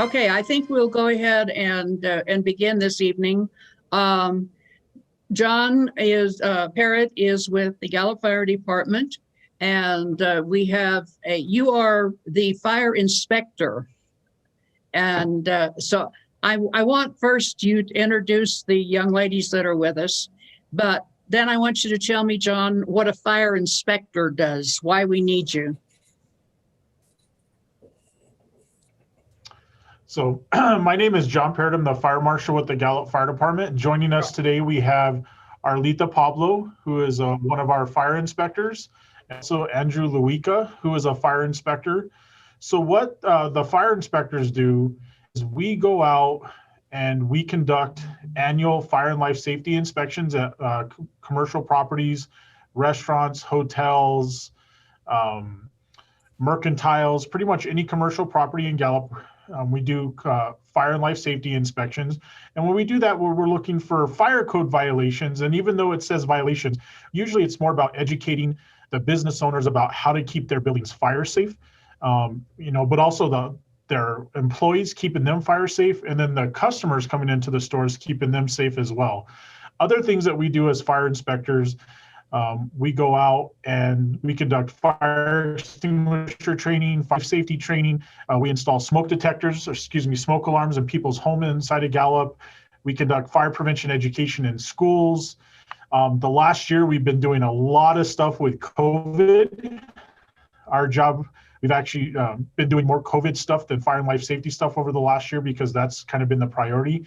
Okay, I think we'll go ahead and begin this evening. Jon Pairett is with the Gallup Fire Department, and you are the fire inspector. And so I want first you to introduce the young ladies that are with us, but then I want you to tell me, Jon, what a fire inspector does, why we need you. So my name is Jon Pairett. I'm the fire marshal with the Gallup Fire Department. Joining us today, we have Arlita Pablo, who is one of our fire inspectors, and also Andrew Laweka, who is a fire inspector. So what the fire inspectors do is we go out and we conduct annual fire and life safety inspections at commercial properties, restaurants, hotels, mercantiles, pretty much any commercial property in Gallup. We do fire and life safety inspections. And when we do that, we're looking for fire code violations. And even though it says violations, usually it's more about educating the business owners about how to keep their buildings fire safe, but also their employees, keeping them fire safe, and then the customers coming into the stores, keeping them safe as well. Other things that we do as fire inspectors, we go out and we conduct fire extinguisher training, fire safety training. We install smoke alarms in people's homes inside of Gallup. We conduct fire prevention education in schools. The last year, we've been doing a lot of stuff with COVID. Our job, we've actually been doing more COVID stuff than fire and life safety stuff over the last year because that's kind of been the priority.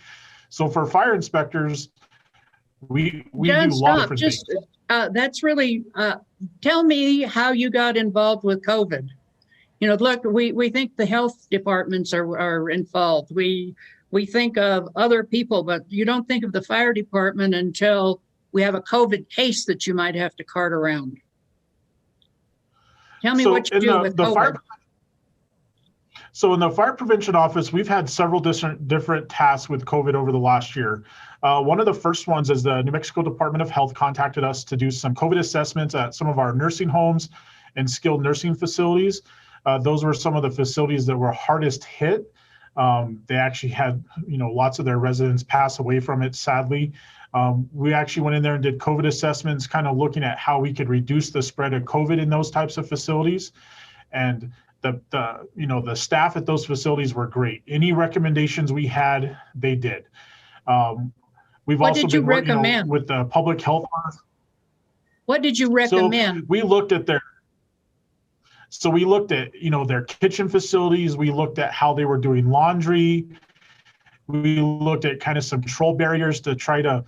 So for fire inspectors, we do a lot of different things. That's really, tell me how you got involved with COVID. Look, we think the health departments are involved. We think of other people, but you don't think of the fire department until we have a COVID case that you might have to cart around. Tell me what you do with COVID. So in the fire prevention office, we've had several different tasks with COVID over the last year. One of the first ones is the New Mexico Department of Health contacted us to do some COVID assessments at some of our nursing homes and skilled nursing facilities. Those were some of the facilities that were hardest hit. They actually had, lots of their residents pass away from it, sadly. We actually went in there and did COVID assessments, kind of looking at how we could reduce the spread of COVID in those types of facilities. And the staff at those facilities were great. Any recommendations we had, they did. We've what also did you been recommend? With the public health. What did you recommend? So we looked at their kitchen facilities. We looked at how they were doing laundry. We looked at kind of some control barriers to try to,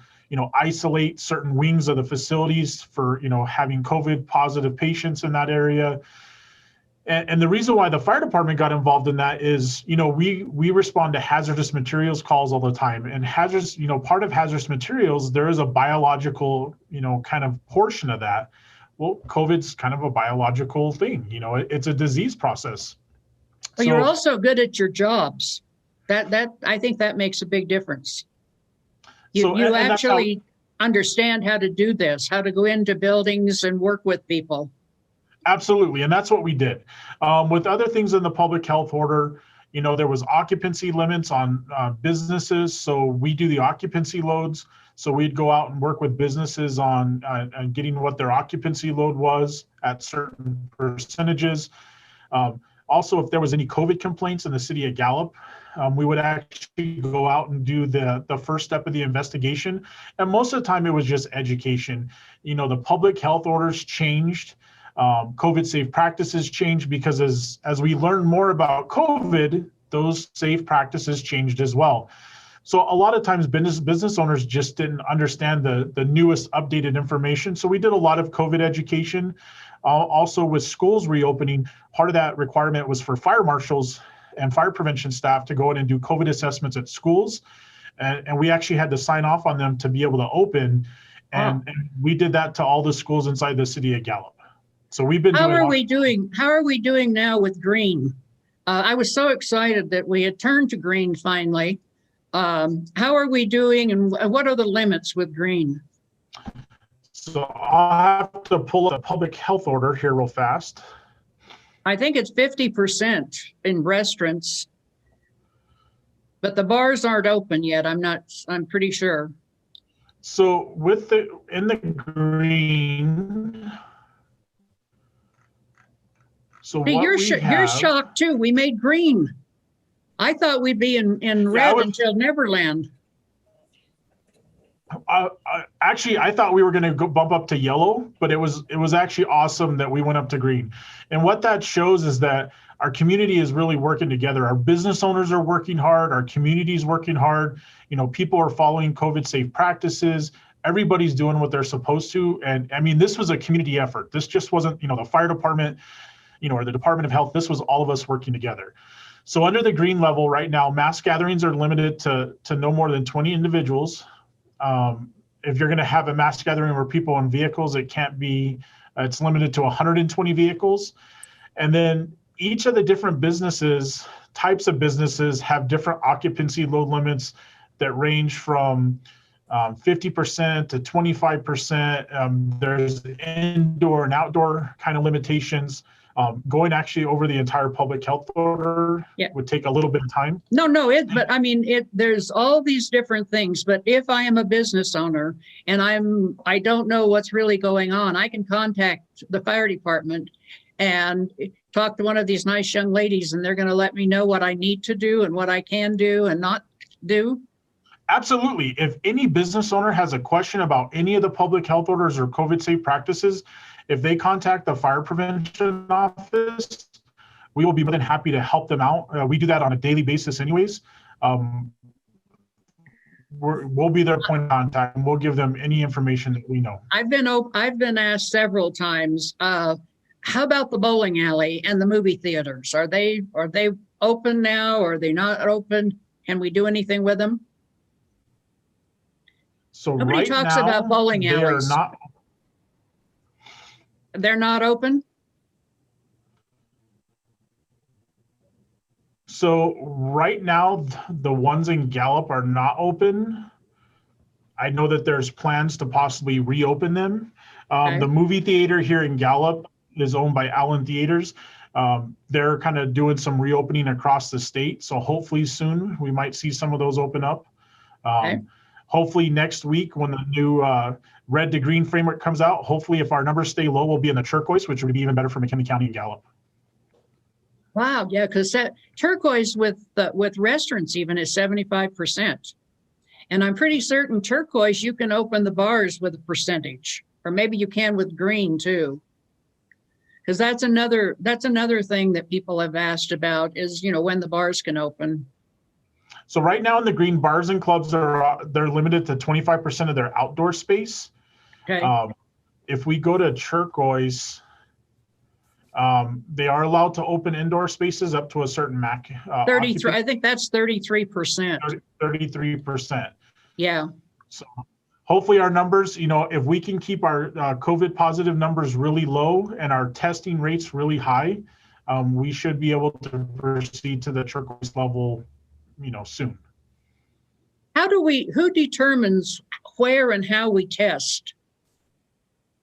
isolate certain wings of the facilities for, having COVID positive patients in that area. And the reason why the fire department got involved in that is, we respond to hazardous materials calls all the time. And part of hazardous materials, there is a biological, kind of portion of that. Well, COVID's kind of a biological thing. It's a disease process. Well, you're also good at your jobs. That I think that makes a big difference. You actually understand how to do this, how to go into buildings and work with people. Absolutely, and that's what we did. With other things in the public health order, there was occupancy limits on businesses, so we do the occupancy loads. So we'd go out and work with businesses on getting what their occupancy load was at certain percentages. Also, if there was any COVID complaints in the city of Gallup, we would actually go out and do the first step of the investigation. And most of the time it was just education. The public health orders changed. COVID safe practices changed because as we learned more about COVID, those safe practices changed as well. So a lot of times business owners just didn't understand the newest updated information. So we did a lot of COVID education. Also with schools reopening, part of that requirement was for fire marshals and fire prevention staff to go in and do COVID assessments at schools. And we actually had to sign off on them to be able to open. And we did that to all the schools inside the city of Gallup. So we've been How are we doing now with green? I was so excited that we had turned to green finally. How are we doing, and what are the limits with green? So I'll have to pull up the public health order here real fast. I think it's 50% in restaurants. But the bars aren't open yet. I'm pretty sure. So in the green, so Hey, what we you're have, shocked too. We made green. I thought we'd be in yeah, red until Neverland. actually, I thought we were going to go bump up to yellow, but it was actually awesome that we went up to green. And what that shows is that our community is really working together. Our business owners are working hard. Our community is working hard. People are following COVID safe practices. Everybody's doing what they're supposed to. And I mean, this was a community effort. This just wasn't, the fire department, or the Department of Health. This was all of us working together. So under the green level right now, mass gatherings are limited to no more than 20 individuals. If you're going to have a mass gathering where people in vehicles, it can't be, it's limited to 120 vehicles. And then each of the different types of businesses have different occupancy load limits that range from 50% to 25%. There's indoor and outdoor kind of limitations. Going actually over the entire public health order would take a little bit of time. No, but I mean, there's all these different things, but if I am a business owner and I don't know what's really going on, I can contact the fire department and talk to one of these nice young ladies, and they're going to let me know what I need to do and what I can do and not do. Absolutely. If any business owner has a question about any of the public health orders or COVID safe practices, if they contact the fire prevention office, we will be more than happy to help them out. We do that on a daily basis anyways. We'll be their point of contact, and we'll give them any information that we know. I've been asked several times, how about the bowling alley and the movie theaters? Are they open now, or are they not open? Can we do anything with them? So nobody talks about bowling alleys. They're not open? So right now, the ones in Gallup are not open. I know that there's plans to possibly reopen them. The movie theater here in Gallup is owned by Allen Theaters. They're kind of doing some reopening across the state. So hopefully soon we might see some of those open up. Hopefully next week when the new red to green framework comes out, hopefully if our numbers stay low, we'll be in the turquoise, which would be even better for McKinley County and Gallup. Wow, yeah, because that turquoise with restaurants even is 75%. And I'm pretty certain turquoise, you can open the bars with a percentage, or maybe you can with green too. Because that's another thing that people have asked about is, when the bars can open. So right now in the green, bars and clubs they're limited to 25% of their outdoor space. Okay. If we go to turquoise, they are allowed to open indoor spaces up to a certain MAC. 33. I think that's 33%. 33%. Yeah. So hopefully our numbers, if we can keep our COVID positive numbers really low and our testing rates really high, we should be able to proceed to the turquoise level, soon. Who determines where and how we test?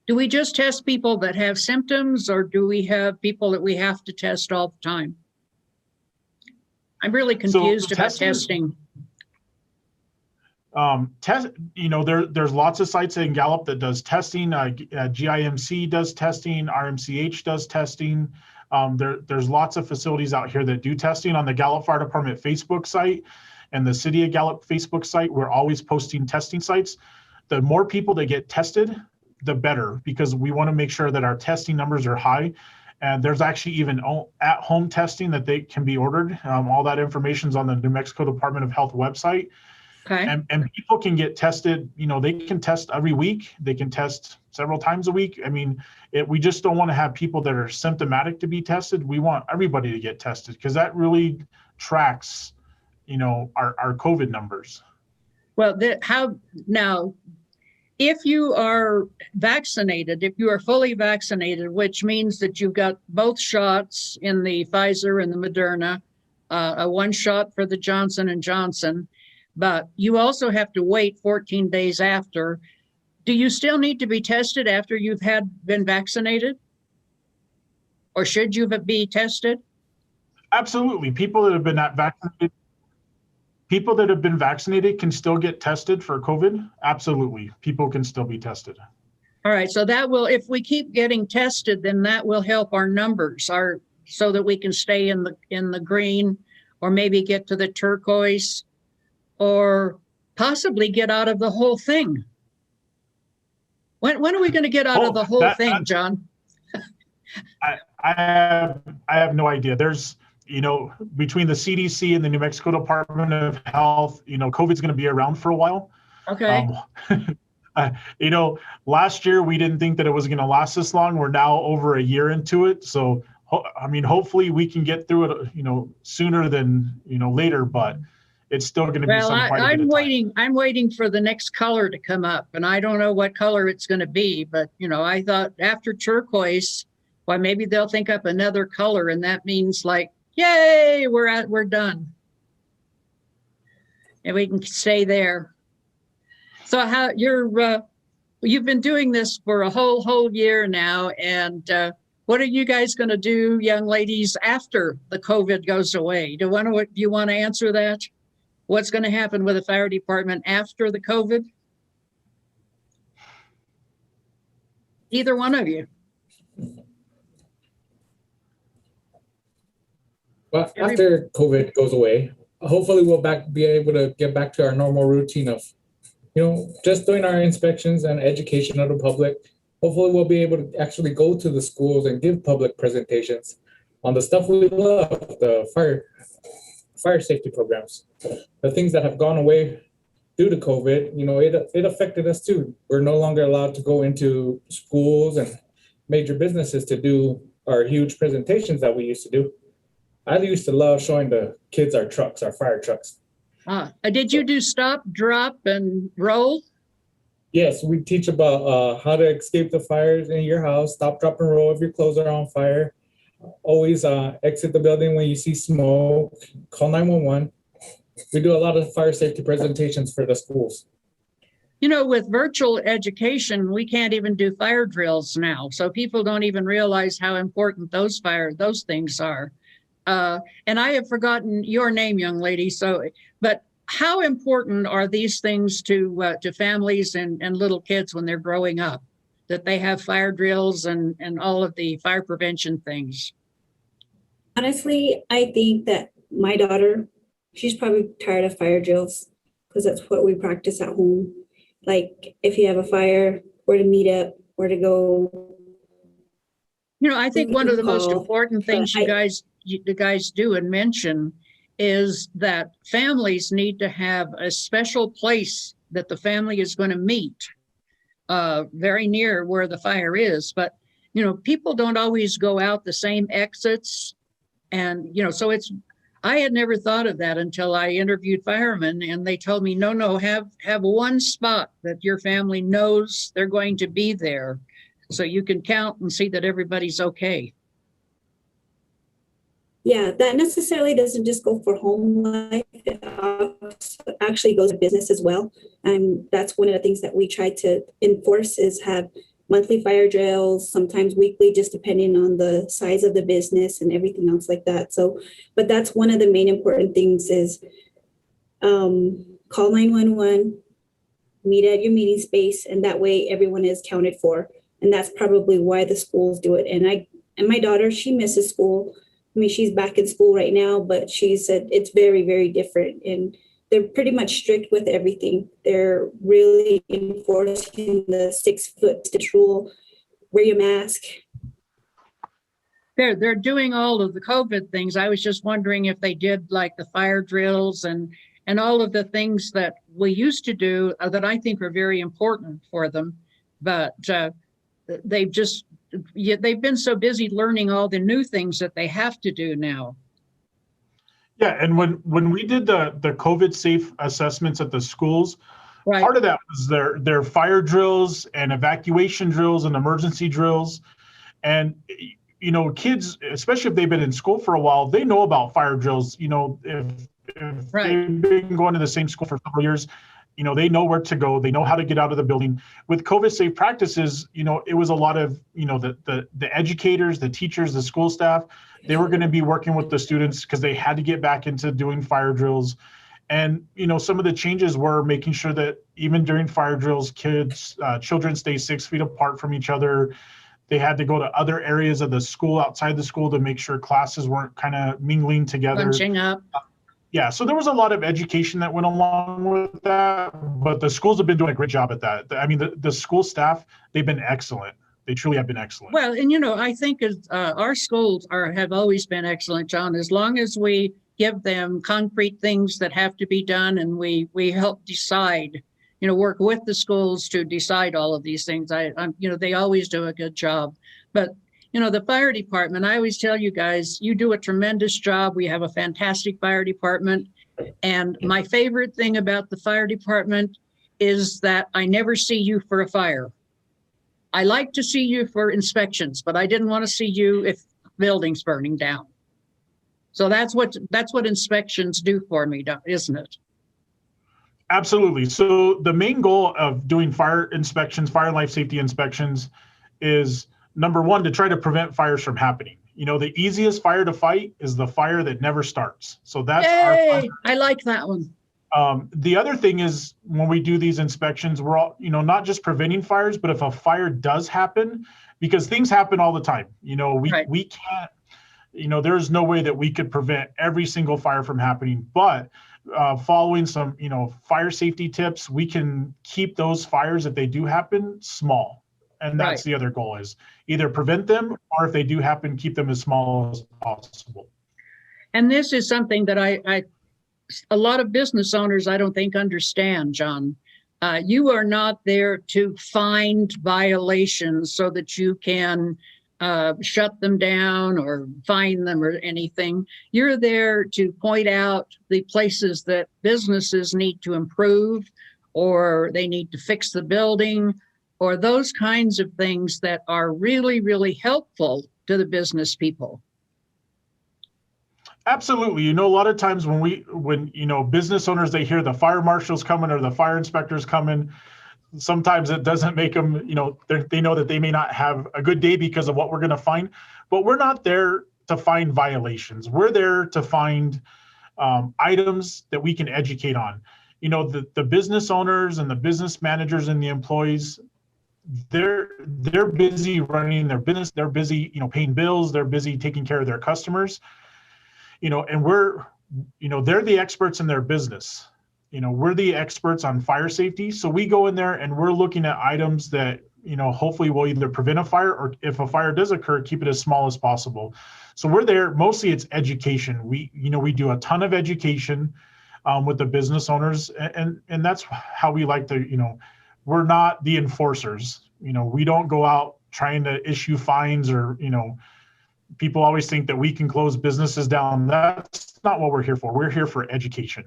Do we just test people that have symptoms, or do we have people that we have to test all the time? I'm really confused about testing. There's lots of sites in Gallup that does testing. GIMC does testing. RMCH does testing. There's lots of facilities out here that do testing. On the Gallup Fire Department Facebook site and the City of Gallup Facebook site, we're always posting testing sites. The more people that get tested, the better, because we want to make sure that our testing numbers are high. And there's actually even at-home testing that they can be ordered. All that information is on the New Mexico Department of Health website. Okay. And people can get tested, they can test every week. They can test several times a week. I mean, we just don't want to have people that are symptomatic to be tested. We want everybody to get tested, because that really tracks, our COVID numbers. Well, now, if you are vaccinated, if you are fully vaccinated, which means that you've got both shots in the Pfizer and the Moderna, a one shot for the Johnson & Johnson, but you also have to wait 14 days after. Do you still need to be tested after you've been vaccinated? Or should you be tested? Absolutely. People that have been vaccinated. People that have been vaccinated can still get tested for COVID. Absolutely. People can still be tested. All right. So that will, if we keep getting tested, then that will help our numbers, so that we can stay in the green, or maybe get to the turquoise, or possibly get out of the whole thing. When are we going to get out of the whole thing, Jon? I have no idea. There's, between the CDC and the New Mexico Department of Health, COVID's going to be around for a while. Okay. Last year we didn't think that it was going to last this long. We're now over a year into it. So, hopefully we can get through it, sooner than, later, but it's still going to be quite a bit of time. I'm waiting for the next color to come up, and I don't know what color it's going to be, but, I thought after turquoise, well, maybe they'll think up another color, and that means like, yay, we're done. And we can stay there. So how you've been doing this for a whole year now, and what are you guys going to do, young ladies, after the COVID goes away? Do you want to answer that? What's going to happen with the fire department after the COVID? Either one of you. Well, after COVID goes away, hopefully we'll be able to get back to our normal routine of, just doing our inspections and education of the public. Hopefully we'll be able to actually go to the schools and give public presentations on the stuff we love, the fire safety programs, the things that have gone away due to COVID. It affected us too. We're no longer allowed to go into schools and major businesses to do our huge presentations that we used to do. I used to love showing the kids our trucks, our fire trucks. Did you do stop, drop, and roll? Yes, we teach about how to escape the fires in your house, stop, drop, and roll if your clothes are on fire. Always exit the building when you see smoke, call 911. We do a lot of fire safety presentations for the schools. With virtual education, we can't even do fire drills now. So people don't even realize how important those things are. And I have forgotten your name, young lady. But how important are these things to families and little kids when they're growing up, that they have fire drills and all of the fire prevention things? Honestly, I think that my daughter, she's probably tired of fire drills, because that's what we practice at home. Like if you have a fire, where to meet up, where to go. I think one of the most important things you guys do and mention is that families need to have a special place that the family is going to meet, very near where the fire is. But, people don't always go out the same exits. And, so I had never thought of that until I interviewed firemen, and they told me, no, have one spot that your family knows they're going to be there, so you can count and see that everybody's okay. Yeah, that necessarily doesn't just go for home life. It actually goes to business as well. And that's one of the things that we try to enforce, is have monthly fire drills, sometimes weekly, just depending on the size of the business and everything else like that. So, but that's one of the main important things is call 911, meet at your meeting space, and that way everyone is counted for. And that's probably why the schools do it. And my daughter, she misses school. I mean, she's back in school right now, but she said it's very, very different. And they're pretty much strict with everything. They're really enforcing the 6-foot distance rule, wear your mask. They're doing all of the COVID things. I was just wondering if they did like the fire drills and all of the things that we used to do that I think are very important for them. But they've been so busy learning all the new things that they have to do now. Yeah, and when we did the COVID safe assessments at the schools, right, part of that was their fire drills and evacuation drills and emergency drills. And kids, especially if they've been in school for a while, they know about fire drills. If right, they've been going to the same school for several years, they know where to go. They know how to get out of the building. With COVID safe practices, it was a lot of, the educators, the teachers, the school staff, they were going to be working with the students because they had to get back into doing fire drills. And, some of the changes were making sure that even during fire drills, children stay 6 feet apart from each other. They had to go to other areas of the school, outside the school, to make sure classes weren't kind of mingling together. Bunching up. Yeah, so there was a lot of education that went along with that, but the schools have been doing a great job at that. I mean, the school staff, they've been excellent. They truly have been excellent. Well, and I think our schools have always been excellent, John, as long as we give them concrete things that have to be done, and we help decide, work with the schools to decide all of these things. They always do a good job. But the fire department, I always tell you guys, you do a tremendous job. We have a fantastic fire department. And my favorite thing about the fire department is that I never see you for a fire. I like to see you for inspections, but I didn't want to see you if building's burning down. So that's what inspections do for me, isn't it? Absolutely. So the main goal of doing fire inspections, fire and life safety inspections, is number one, to try to prevent fires from happening. The easiest fire to fight is the fire that never starts. So that's Yay! I like that one. The other thing is, when we do these inspections, we're all, not just preventing fires, but if a fire does happen, because things happen all the time, we can't, there's no way that we could prevent every single fire from happening, but following some, fire safety tips, we can keep those fires, if they do happen, small. And that's the other goal, is either prevent them, or if they do happen, keep them as small as possible. And this is something that a lot of business owners, I don't think, understand, John. You are not there to find violations so that you can shut them down or fine them or anything. You're there to point out the places that businesses need to improve, or they need to fix the building, or those kinds of things that are really, really helpful to the business people. Absolutely. A lot of times when business owners, they hear the fire marshal's coming or the fire inspector's coming, sometimes it doesn't make them, they know that they may not have a good day because of what we're going to find. But we're not there to find violations. We're there to find items that we can educate on. The business owners and the business managers and the employees, they're busy running their business. They're busy, paying bills. They're busy taking care of their customers. And we're, they're the experts in their business. We're the experts on fire safety. So we go in there and we're looking at items that, hopefully will either prevent a fire, or if a fire does occur, keep it as small as possible. So we're there, mostly it's education. We do a ton of education with the business owners, and that's how we like to, we're not the enforcers. We don't go out trying to issue fines, or, people always think that we can close businesses down. That's not what we're here for. We're here for education.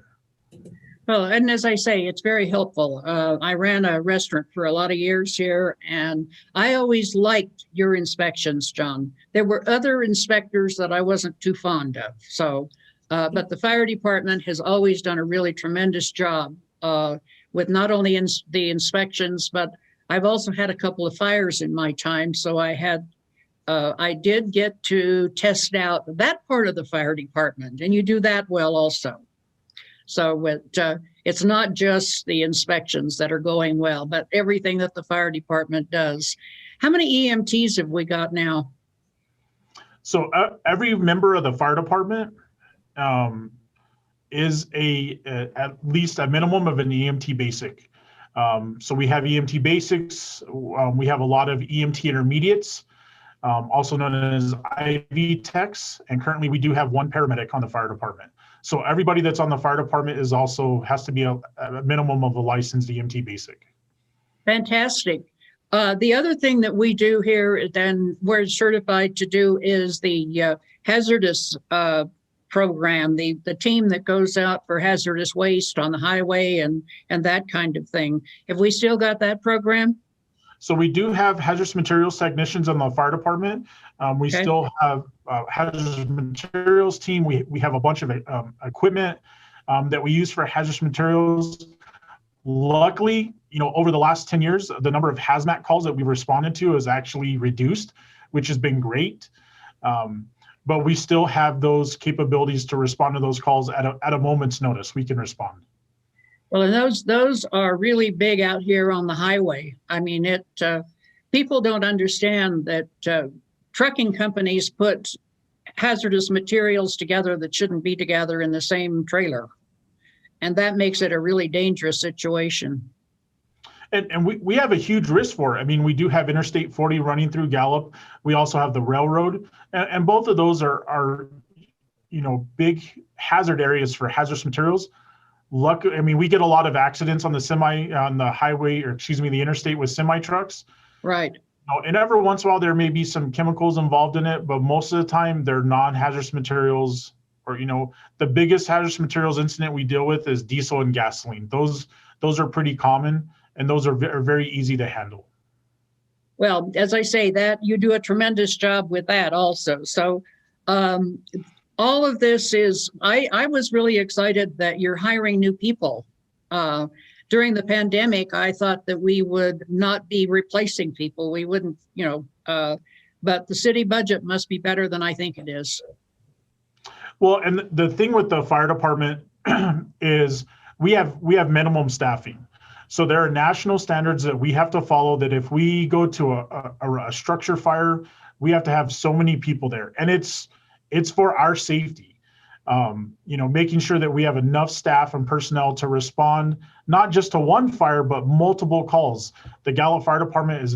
Well, and as I say, it's very helpful. I ran a restaurant for a lot of years here, and I always liked your inspections, John. There were other inspectors that I wasn't too fond of. So, but the fire department has always done a really tremendous job with not only the inspections, but I've also had a couple of fires in my time. So I did get to test out that part of the fire department, and you do that well also. So it's not just the inspections that are going well, but everything that the fire department does. How many EMTs have we got now? So every member of the fire department is at least a minimum of an EMT basic. So we have EMT basics. We have a lot of EMT intermediates, also known as IV techs. And currently we do have one paramedic on the fire department. So everybody that's on the fire department has to be a minimum of a licensed EMT basic. Fantastic. The other thing that we do here, then we're certified to do, is the hazardous program, the team that goes out for hazardous waste on the highway and that kind of thing. Have we still got that program? So we do have hazardous materials technicians on the fire department. We still have hazardous materials team. We have a bunch of equipment that we use for hazardous materials. Luckily, over the last 10 years, the number of hazmat calls that we've responded to has actually reduced, which has been great. but we still have those capabilities to respond to those calls at a moment's notice. We can respond. Well, and those are really big out here on the highway. I mean, people don't understand that trucking companies put hazardous materials together that shouldn't be together in the same trailer. And that makes it a really dangerous situation. And we have a huge risk for it. I mean, we do have Interstate 40 running through Gallup. We also have the railroad, and both of those are big hazard areas for hazardous materials. I mean, we get a lot of accidents on the highway, or excuse me, the interstate with semi trucks. Right. And every once in a while there may be some chemicals involved in it, but most of the time they're non-hazardous materials. Or the biggest hazardous materials incident we deal with is diesel and gasoline. Those are pretty common, and those are very easy to handle. Well, as I say, that you do a tremendous job with that also. So all of this is, I was really excited that you're hiring new people. During the pandemic, I thought that we would not be replacing people. We wouldn't, but the city budget must be better than I think it is. Well, and the thing with the fire department is we have minimum staffing. So there are national standards that we have to follow, that if we go to a structure fire, we have to have so many people there. And it's for our safety, making sure that we have enough staff and personnel to respond, not just to one fire, but multiple calls. The Gallup Fire Department is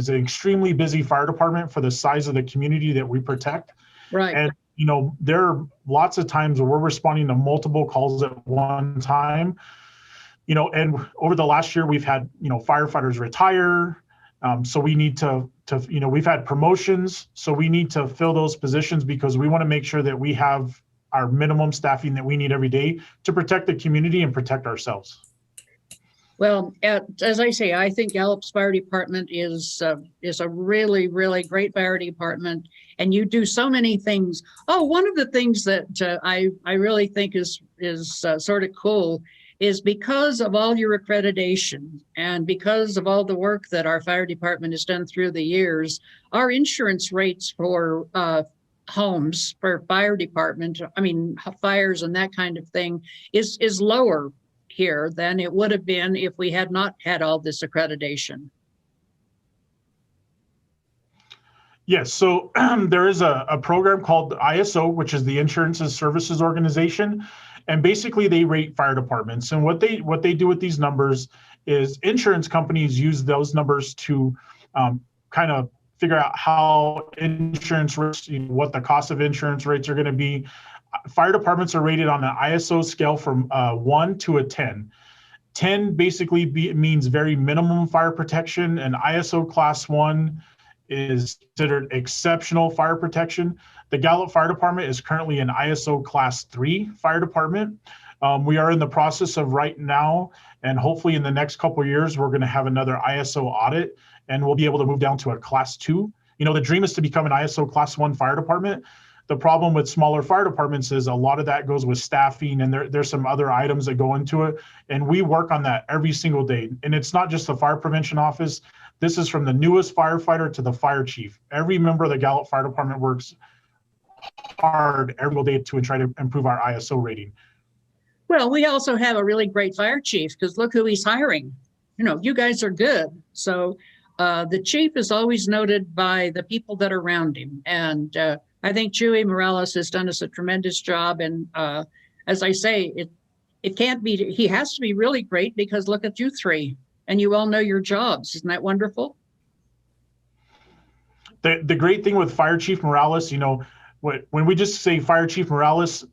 an extremely busy fire department for the size of the community that we protect. Right. And there are lots of times where we're responding to multiple calls at one time, and over the last year, we've had, firefighters retire. So we need to we've had promotions. So we need to fill those positions because we want to make sure that we have our minimum staffing that we need every day to protect the community and protect ourselves. Well, as I say, I think Gallup's fire department is a really, really great fire department, and you do so many things. Oh, one of the things that I really think is sort of cool is because of all your accreditation and because of all the work that our fire department has done through the years, our insurance rates for homes for fire department, fires and that kind of thing is lower here than it would have been if we had not had all this accreditation. Yes, so there is a program called ISO, which is the Insurance Services Organization, and basically they rate fire departments. And what they do with these numbers is insurance companies use those numbers to kind of figure out how insurance rates, what the cost of insurance rates are going to be. Fire departments are rated on an ISO scale from 1 to a 10. 10 basically means very minimum fire protection, and ISO class 1 is considered exceptional fire protection. The Gallup Fire Department is currently an ISO class 3 fire department. We are in the process of right now, and hopefully in the next couple of years, we're going to have another ISO audit, and we'll be able to move down to a class 2. The dream is to become an ISO class 1 fire department. The problem with smaller fire departments is a lot of that goes with staffing, and there's some other items that go into it. And we work on that every single day. And it's not just the fire prevention office. This is from the newest firefighter to the fire chief. Every member of the Gallup Fire Department works hard every day to try to improve our ISO rating. Well, we also have a really great fire chief because look who he's hiring. You guys are good. So the chief is always noted by the people that are around him. And I think Chuy Morales has done us a tremendous job. And as I say, it can't be, he has to be really great because look at you three and you all know your jobs. Isn't that wonderful? The great thing with Fire Chief Morales, when we just say Fire Chief Morales,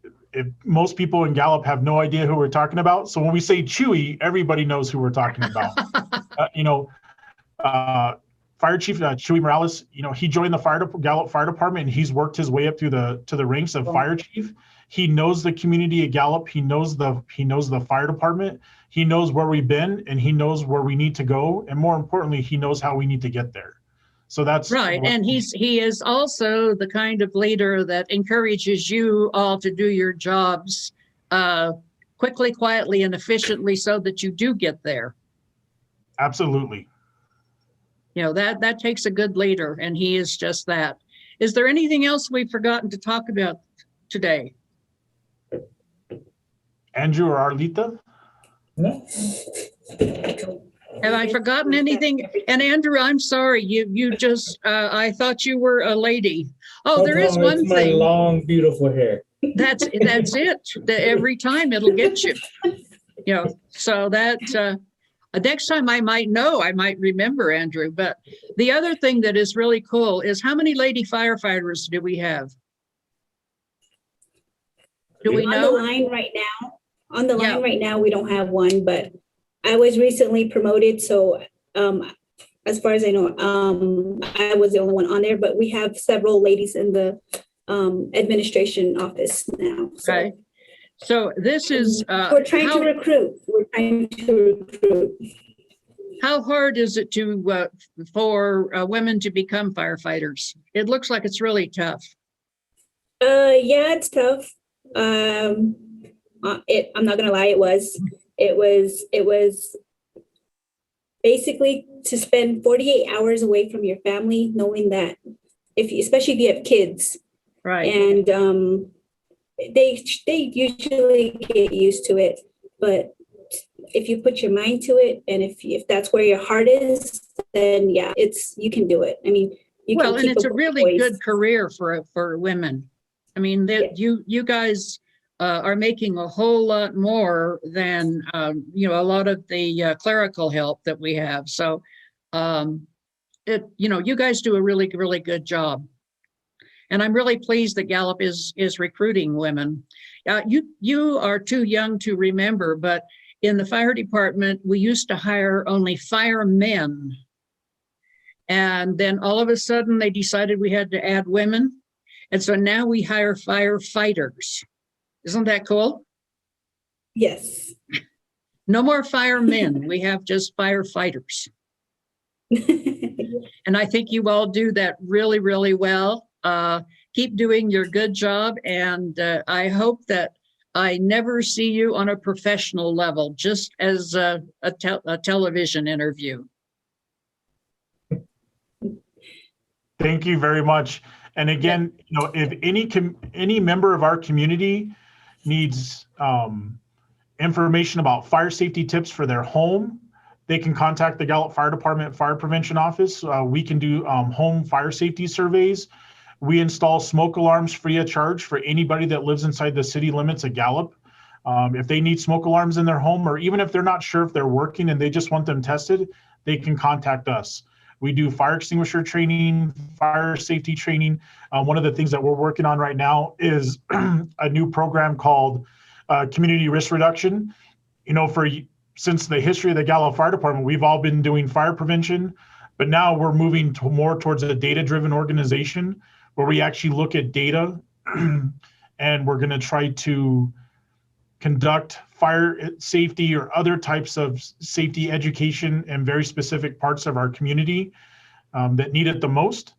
most people in Gallup have no idea who we're talking about. So when we say Chuy, everybody knows who we're talking about. Fire Chief Chuy Morales, he joined the Gallup Fire Department, and he's worked his way up through to the ranks of Fire Chief. He knows the community at Gallup. He knows the fire department. He knows where we've been, and he knows where we need to go. And more importantly, he knows how we need to get there. So that's right. And he is also the kind of leader that encourages you all to do your jobs quickly, quietly, and efficiently so that you do get there. Absolutely. That takes a good leader, and he is just that. Is there anything else we've forgotten to talk about today? Andrew or Arlita? No? Have I forgotten anything? And Andrew, I'm sorry, you just, I thought you were a lady. Oh, there is no, one it's my thing. long, beautiful hair. That's it. Every time it'll get you. You know, so that next time I might know, I might remember, Andrew. But the other thing that is really cool is how many lady firefighters do we have? Do we On the know? line right now, on the Yeah. line right now, we don't have one, but I was recently promoted, so as far as I know, I was the only one on there, but we have several ladies in the administration office now. So Okay. So this is we're trying to recruit. We're trying to recruit. how hard is it to for women to become firefighters? It looks like it's really tough. Yeah, it's tough. I'm not gonna lie, it was basically to spend 48 hours away from your family, knowing that especially if you have kids, Right. and they usually get used to it, but if you put your mind to it, and if that's where your heart is, then yeah, you can do it. I mean, Well, and it's a really voice. good career for women. I mean, that you guys are making a whole lot more than you know, a lot of the clerical help that we have. So you guys do a really, really good job. And I'm really pleased that Gallup is recruiting women. You are too young to remember, but in the fire department, we used to hire only firemen. And then all of a sudden they decided we had to add women. And so now we hire firefighters. Isn't that cool? Yes. No more firemen. We have just firefighters. And I think you all do that really, really well. Keep doing your good job. And I hope that I never see you on a professional level, just as a television interview. Thank you very much. And again, if any member of our community needs information about fire safety tips for their home, they can contact the Gallup Fire Department Fire Prevention Office. We can do home fire safety surveys. We install smoke alarms free of charge for anybody that lives inside the city limits of Gallup. If they need smoke alarms in their home, or even if they're not sure if they're working and they just want them tested, they can contact us. We do fire extinguisher training, fire safety training. One of the things that we're working on right now is a new program called community risk reduction. Since the history of the Gallup Fire Department, we've all been doing fire prevention, but now we're moving more towards a data-driven organization where we actually look at data and we're going to try to conduct fire safety or other types of safety education in very specific parts of our community that need it the most.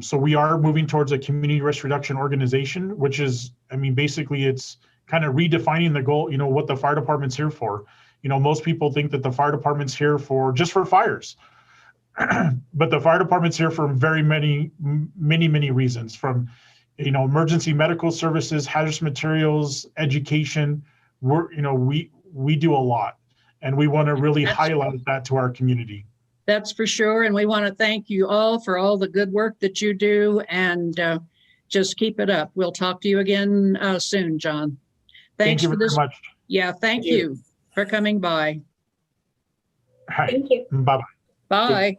So we are moving towards a community risk reduction organization, which is, basically it's kind of redefining the goal, what the fire department's here for. Most people think that the fire department's here just for fires. But the fire department's here for very many reasons, from emergency medical services, hazardous materials, education. We do a lot, and we want to really highlight that to our community. That's for sure. And we want to thank you all for all the good work that you do, and just keep it up. We'll talk to you again soon, Jon. Thanks Thank you for this. very much. Yeah, thank you for coming by. All right. Thank you. Bye-bye. Bye.